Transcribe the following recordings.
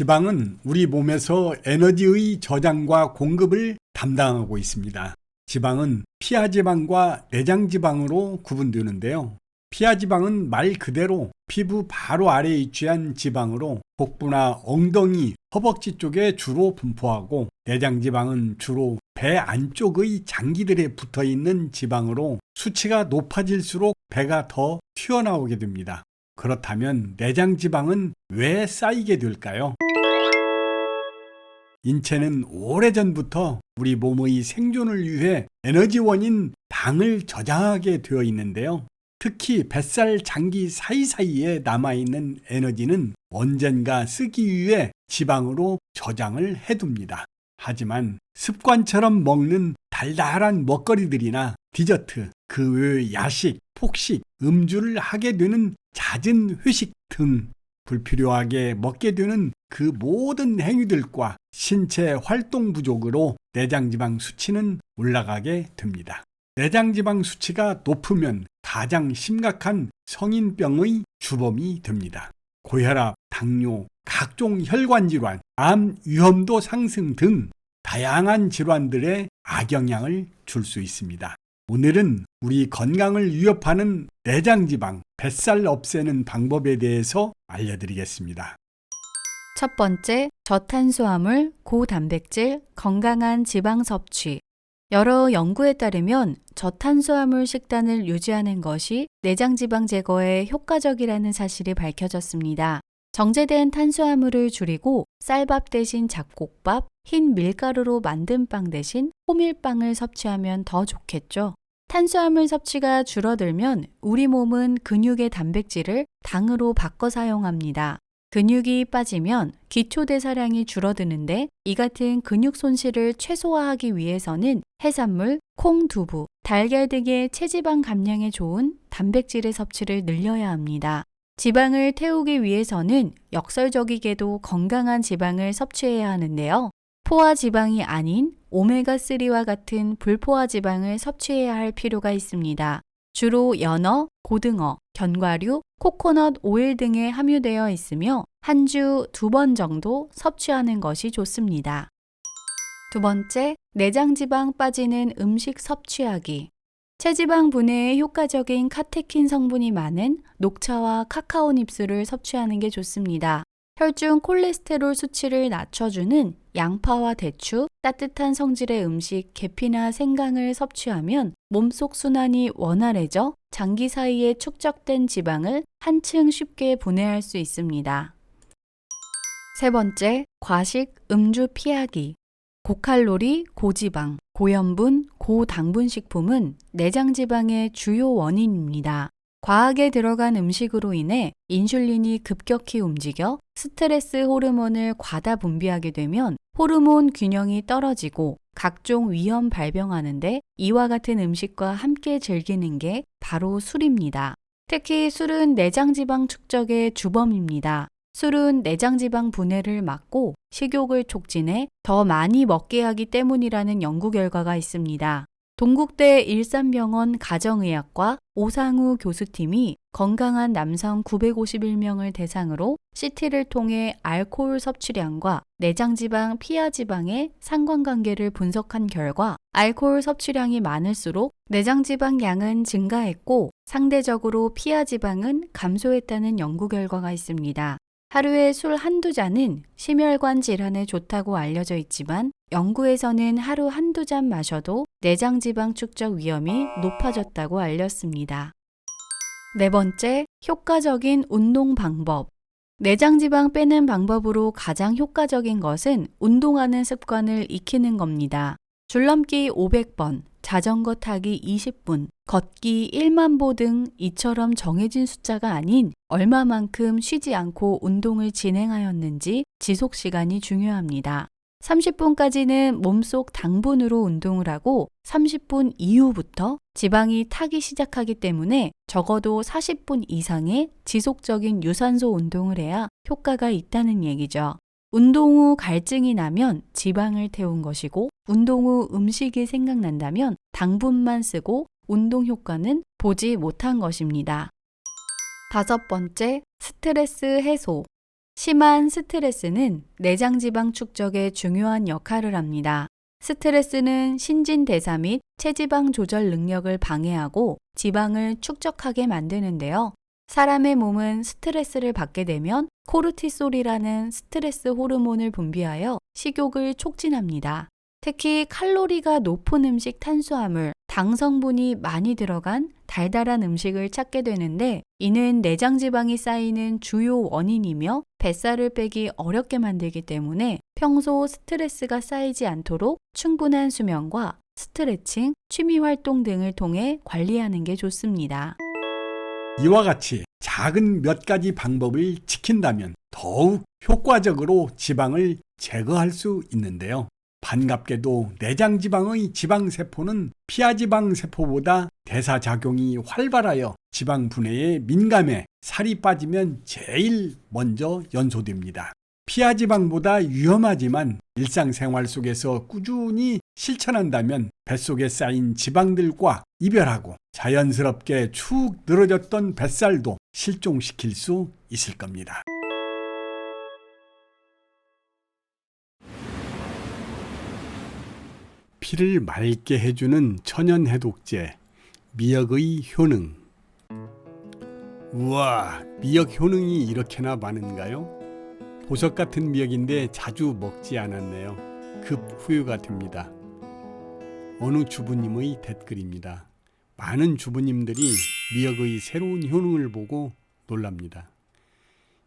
지방은 우리 몸에서 에너지의 저장과 공급을 담당하고 있습니다. 지방은 피하지방과 내장지방으로 구분되는데요. 피하지방은 말 그대로 피부 바로 아래에 위치한 지방으로 복부나 엉덩이, 허벅지 쪽에 주로 분포하고, 내장지방은 주로 배 안쪽의 장기들에 붙어있는 지방으로 수치가 높아질수록 배가 더 튀어나오게 됩니다. 그렇다면 내장지방은 왜 쌓이게 될까요? 인체는 오래전부터 우리 몸의 생존을 위해 에너지원인 당을 저장하게 되어 있는데요. 특히 뱃살 장기 사이사이에 남아있는 에너지는 언젠가 쓰기 위해 지방으로 저장을 해둡니다. 하지만 습관처럼 먹는 달달한 먹거리들이나 디저트, 그 외의 야식, 폭식, 음주를 하게 되는 잦은 회식 등 불필요하게 먹게 되는 그 모든 행위들과 신체 활동 부족으로 내장지방 수치는 올라가게 됩니다. 내장지방 수치가 높으면 가장 심각한 성인병의 주범이 됩니다. 고혈압, 당뇨, 각종 혈관질환, 암 위험도 상승 등 다양한 질환들에 악영향을 줄 수 있습니다. 오늘은 우리 건강을 위협하는 내장지방, 뱃살 없애는 방법에 대해서 알려드리겠습니다. 첫 번째, 저탄수화물, 고단백질, 건강한 지방 섭취. 여러 연구에 따르면 저탄수화물 식단을 유지하는 것이 내장지방 제거에 효과적이라는 사실이 밝혀졌습니다. 정제된 탄수화물을 줄이고 쌀밥 대신 잡곡밥, 흰 밀가루로 만든 빵 대신 호밀빵을 섭취하면 더 좋겠죠. 탄수화물 섭취가 줄어들면 우리 몸은 근육의 단백질을 당으로 바꿔 사용합니다. 근육이 빠지면 기초대사량이 줄어드는데, 이 같은 근육 손실을 최소화하기 위해서는 해산물, 콩, 두부, 달걀 등의 체지방 감량에 좋은 단백질의 섭취를 늘려야 합니다. 지방을 태우기 위해서는 역설적이게도 건강한 지방을 섭취해야 하는데요. 포화 지방이 아닌 오메가3와 같은 불포화 지방을 섭취해야 할 필요가 있습니다. 주로 연어, 고등어, 견과류, 코코넛 오일 등에 함유되어 있으며 한 주 2번 정도 섭취하는 것이 좋습니다. 두 번째, 내장지방 빠지는 음식 섭취하기. 체지방 분해에 효과적인 카테킨 성분이 많은 녹차와 카카오 닙스를 섭취하는 게 좋습니다. 혈중 콜레스테롤 수치를 낮춰주는 양파와 대추, 따뜻한 성질의 음식, 계피나 생강을 섭취하면 몸속 순환이 원활해져 장기 사이에 축적된 지방을 한층 쉽게 분해할 수 있습니다. 세 번째, 과식, 음주 피하기. 고칼로리, 고지방, 고염분, 고당분 식품은 내장지방의 주요 원인입니다. 과하게 들어간 음식으로 인해 인슐린이 급격히 움직여 스트레스 호르몬을 과다 분비하게 되면 호르몬 균형이 떨어지고 각종 위험 발병하는데, 이와 같은 음식과 함께 즐기는 게 바로 술입니다. 특히 술은 내장지방 축적의 주범입니다. 술은 내장지방 분해를 막고 식욕을 촉진해 더 많이 먹게 하기 때문이라는 연구 결과가 있습니다. 동국대 일산병원 가정의학과 오상우 교수팀이 건강한 남성 951명을 대상으로 CT를 통해 알코올 섭취량과 내장지방, 피하지방의 상관관계를 분석한 결과, 알코올 섭취량이 많을수록 내장지방 양은 증가했고 상대적으로 피하지방은 감소했다는 연구 결과가 있습니다. 하루에 술 한두 잔은 심혈관 질환에 좋다고 알려져 있지만, 연구에서는 하루 한두 잔 마셔도 내장지방 축적 위험이 높아졌다고 알렸습니다. 네 번째, 효과적인 운동 방법. 내장지방 빼는 방법으로 가장 효과적인 것은 운동하는 습관을 익히는 겁니다. 줄넘기 500번, 자전거 타기 20분, 걷기 1만 보 등 이처럼 정해진 숫자가 아닌 얼마만큼 쉬지 않고 운동을 진행하였는지 지속 시간이 중요합니다. 30분까지는 몸속 당분으로 운동을 하고 30분 이후부터 지방이 타기 시작하기 때문에 적어도 40분 이상의 지속적인 유산소 운동을 해야 효과가 있다는 얘기죠. 운동 후 갈증이 나면 지방을 태운 것이고, 운동 후 음식이 생각난다면 당분만 쓰고 운동 효과는 보지 못한 것입니다. 다섯 번째, 스트레스 해소. 심한 스트레스는 내장지방 축적에 중요한 역할을 합니다. 스트레스는 신진대사 및 체지방 조절 능력을 방해하고 지방을 축적하게 만드는데요. 사람의 몸은 스트레스를 받게 되면 코르티솔이라는 스트레스 호르몬을 분비하여 식욕을 촉진합니다. 특히 칼로리가 높은 음식, 탄수화물, 당 성분이 많이 들어간 달달한 음식을 찾게 되는데, 이는 내장 지방이 쌓이는 주요 원인이며 뱃살을 빼기 어렵게 만들기 때문에 평소 스트레스가 쌓이지 않도록 충분한 수면과 스트레칭, 취미 활동 등을 통해 관리하는 게 좋습니다. 이와 같이 작은 몇 가지 방법을 지킨다면 더욱 효과적으로 지방을 제거할 수 있는데요. 반갑게도 내장지방의 지방세포는 피하지방세포보다 대사작용이 활발하여 지방 분해에 민감해 살이 빠지면 제일 먼저 연소됩니다. 피하지방보다 위험하지만 일상생활 속에서 꾸준히 실천한다면 뱃속에 쌓인 지방들과 이별하고 자연스럽게 축 늘어졌던 뱃살도 실종시킬 수 있을 겁니다. 피를 맑게 해주는 천연 해독제 미역의 효능. 우와, 미역 효능이 이렇게나 많은가요? 보석 같은 미역인데 자주 먹지 않았네요. 급 후유가 됩니다. 어느 주부님의 댓글입니다. 많은 주부님들이 미역의 새로운 효능을 보고 놀랍니다.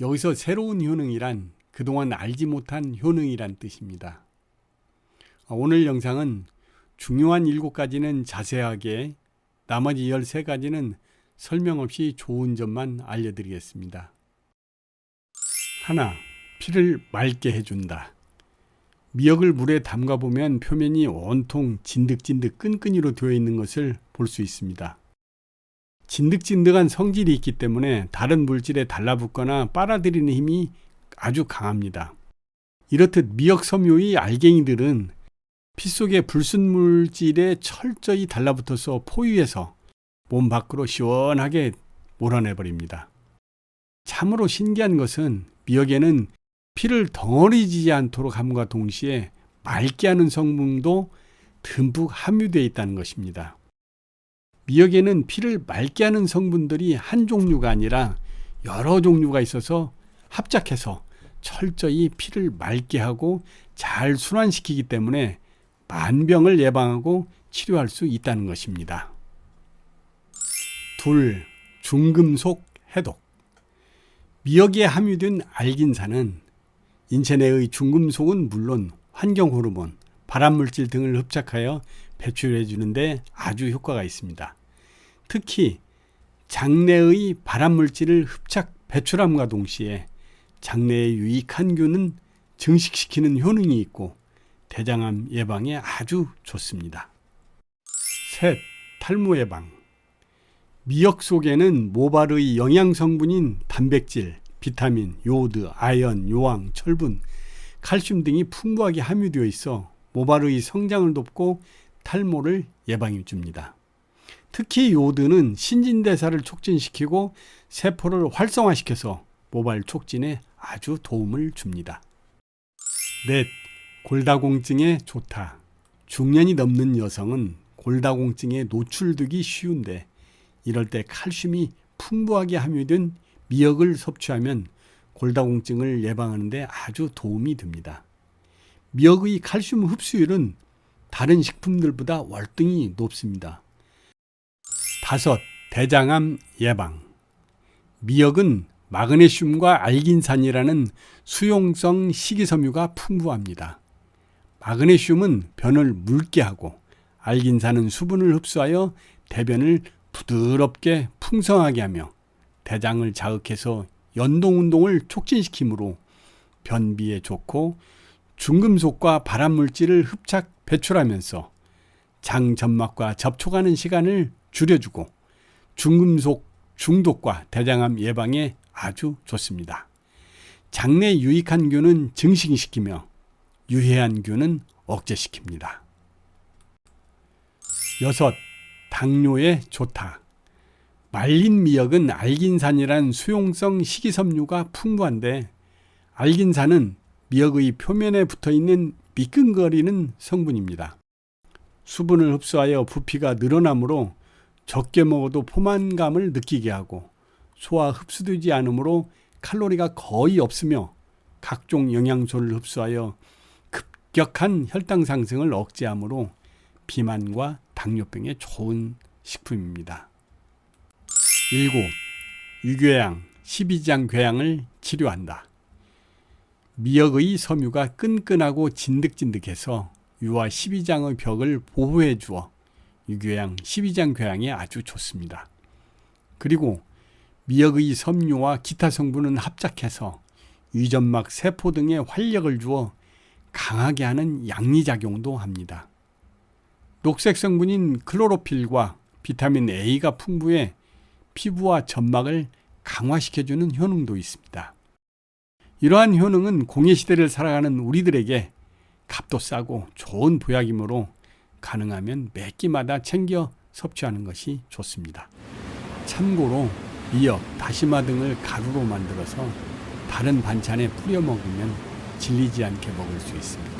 여기서 새로운 효능이란 그동안 알지 못한 효능이란 뜻입니다. 오늘 영상은 중요한 7가지는 자세하게, 나머지 13가지는 설명 없이 좋은 점만 알려드리겠습니다. 하나, 피를 맑게 해준다. 미역을 물에 담가보면 표면이 온통 진득진득 끈끈이로 되어 있는 것을 볼 수 있습니다. 진득진득한 성질이 있기 때문에 다른 물질에 달라붙거나 빨아들이는 힘이 아주 강합니다. 이렇듯 미역 섬유의 알갱이들은 피 속의 불순물질에 철저히 달라붙어서 포위해서 몸 밖으로 시원하게 몰아내버립니다. 참으로 신기한 것은 미역에는 피를 덩어리지지 않도록 함과 동시에 맑게 하는 성분도 듬뿍 함유되어 있다는 것입니다. 미역에는 피를 맑게 하는 성분들이 한 종류가 아니라 여러 종류가 있어서 합작해서 철저히 피를 맑게 하고 잘 순환시키기 때문에 만병을 예방하고 치료할 수 있다는 것입니다. 둘, 중금속 해독. 미역에 함유된 알긴산은 인체 내의 중금속은 물론 환경호르몬, 발암물질 등을 흡착하여 배출해 주는데 아주 효과가 있습니다. 특히 장내의 발암물질을 흡착 배출함과 동시에 장내에 유익한 균은 증식시키는 효능이 있고 대장암 예방에 아주 좋습니다. 셋, 탈모 예방. 미역 속에는 모발의 영양 성분인 단백질, 비타민, 요오드, 아연, 요황, 철분, 칼슘 등이 풍부하게 함유되어 있어 모발의 성장을 돕고 탈모를 예방해 줍니다. 특히 요오드는 신진대사를 촉진시키고 세포를 활성화시켜서 모발 촉진에 아주 도움을 줍니다. 넷, 골다공증에 좋다. 중년이 넘는 여성은 골다공증에 노출되기 쉬운데 이럴 때 칼슘이 풍부하게 함유된 미역을 섭취하면 골다공증을 예방하는 데 아주 도움이 됩니다. 미역의 칼슘 흡수율은 다른 식품들보다 월등히 높습니다. 다섯, 대장암 예방. 미역은 마그네슘과 알긴산이라는 수용성 식이섬유가 풍부합니다. 마그네슘은 변을 묽게 하고 알긴산은 수분을 흡수하여 대변을 부드럽게 풍성하게 하며 대장을 자극해서 연동운동을 촉진시키므로 변비에 좋고 중금속과 발암물질을 흡착 배출하면서 장 점막과 접촉하는 시간을 줄여주고 중금속 중독과 대장암 예방에 아주 좋습니다. 장내 유익한 균은 증식시키며 유해한 균은 억제시킵니다. 여섯, 당뇨에 좋다. 말린 미역은 알긴산이란 수용성 식이섬유가 풍부한데 알긴산은 미역의 표면에 붙어있는 미끈거리는 성분입니다. 수분을 흡수하여 부피가 늘어나므로 적게 먹어도 포만감을 느끼게 하고 소화 흡수되지 않으므로 칼로리가 거의 없으며 각종 영양소를 흡수하여 급격한 혈당 상승을 억제하므로 비만과 당뇨병에 좋은 식품입니다. 7. 유궤양, 십이장 궤양을 치료한다. 미역의 섬유가 끈끈하고 진득진득해서 유와 십이장의 벽을 보호해 주어 유궤양, 십이장 궤양에 아주 좋습니다. 그리고 미역의 섬유와 기타 성분은 합작해서 유전막 세포 등에 활력을 주어 강하게 하는 양리작용도 합니다. 녹색 성분인 클로로필과 비타민 A가 풍부해 피부와 점막을 강화시켜주는 효능도 있습니다. 이러한 효능은 공예시대를 살아가는 우리들에게 값도 싸고 좋은 보약이므로 가능하면 매 끼마다 챙겨 섭취하는 것이 좋습니다. 참고로 미역, 다시마 등을 가루로 만들어서 다른 반찬에 뿌려 먹으면 질리지 않게 먹을 수 있습니다.